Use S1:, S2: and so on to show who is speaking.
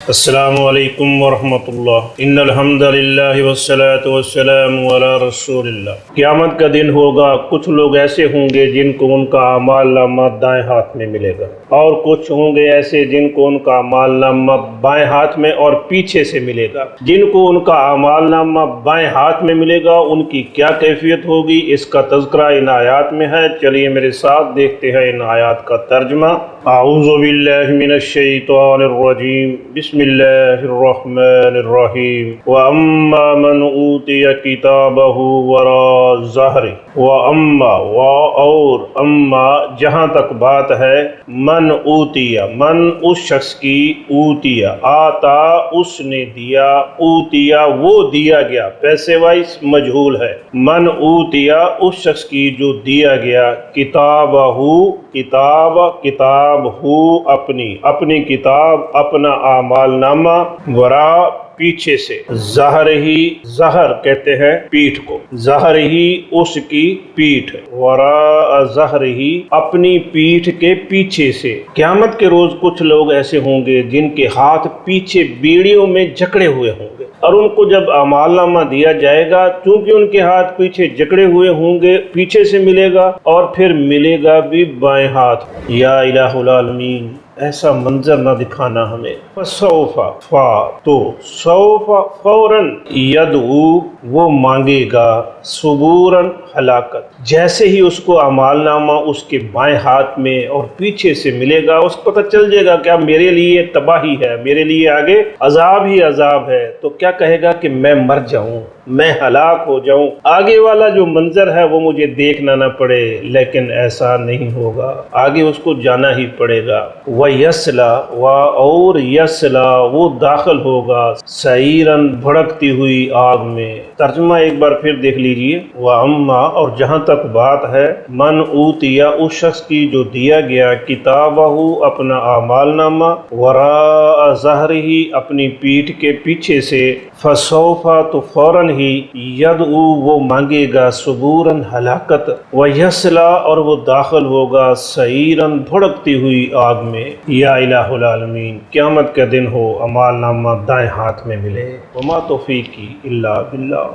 S1: السلام علیکم ورحمۃ اللہ ان الحمد للہ والصلاۃ والسلام علی رسول اللہ۔ قیامت کا دن ہوگا، کچھ لوگ ایسے ہوں گے جن کو ان کا اعمال نامہ دائیں ہاتھ میں ملے گا، اور کچھ ہوں گے ایسے جن کو ان کا اعمال نامہ بائیں ہاتھ میں اور پیچھے سے ملے گا۔ جن کو ان کا اعمال نامہ بائیں ہاتھ میں ملے گا ان کی کیا کیفیت ہوگی، اس کا تذکرہ ان آیات میں ہے۔ چلیے میرے ساتھ دیکھتے ہیں ان آیات کا ترجمہ۔ اعوذ باللہ من الشیطان الرجیم، بسم اللہ الرحمن الرحیم۔ وَأَمَّا مَنْ أُوتِيَ كِتَابَهُ وَرَاءَ ظَهْرِهِ وَأَمَّا اور اما جہاں تک بات ہے من اوتیا، من اس شخص کی، اوتیا آتا اس نے دیا، اوتیا وہ دیا گیا، پیسے وائز مجہول ہے۔ من اوتیا اس شخص کی جو دیا گیا، کتابہ کتاب ہو اپنی کتاب، اپنا اعمال نامہ، ورا پیچھے سے، ظہر ہی، ظہر کہتے ہیں پیٹھ کو، ظہر ہی اس کی پیٹھ، وراء ظہر ہی اپنی پیٹھ کے پیچھے سے۔ قیامت کے روز کچھ لوگ ایسے ہوں گے جن کے ہاتھ پیچھے بیڑیوں میں جکڑے ہوئے ہوں گے، اور ان کو جب اعمال نامہ دیا جائے گا، چونکہ ان کے ہاتھ پیچھے جکڑے ہوئے ہوں گے، پیچھے سے ملے گا اور پھر ملے گا بھی بائیں ہاتھ۔ یا الہ العالمین، ایسا منظر نہ دکھانا ہمیں۔ فسوف تو سوف فوراً، یدعو وہ مانگے گا، ثبوراً ہلاکت، جیسے ہی اس کو اعمال نامہ اس کے بائیں ہاتھ میں اور پیچھے سے ملے گا، اس کو پتہ چل جائے گا کہ میرے لیے تباہی ہے، میرے لیے آگے عذاب ہی عذاب ہے، تو کیا کہے گا کہ میں مر جاؤں، میں ہلاک ہو جاؤں، آگے والا جو منظر ہے وہ مجھے دیکھنا نہ پڑے، لیکن ایسا نہیں ہوگا، آگے اس کو جانا ہی پڑے گا۔ وَيَصْلَى اور یصلا وہ داخل ہوگا، سعیراً بھڑکتی ہوئی آگ میں۔ ترجمہ ایک بار پھر دیکھ لیجئے۔ وَأَمَّا اور جہاں تک بات ہے من اوتیا اس شخص کی جو دیا گیا، کتابہ اپنا اعمال نامہ، وراء ظہرہ اپنی پیٹھ کے پیچھے سے، فسوف تو فوراً ہی، یدعو وہ مانگے گا، ثبوراً ہلاکت، ویصلا اور وہ داخل ہوگا، سعیراً بھڑکتی ہوئی آگ میں۔ یا الہ العالمین، قیامت کا دن ہو، اعمال نامہ دائیں ہاتھ میں ملے۔ وما توفیقی الا باللہ۔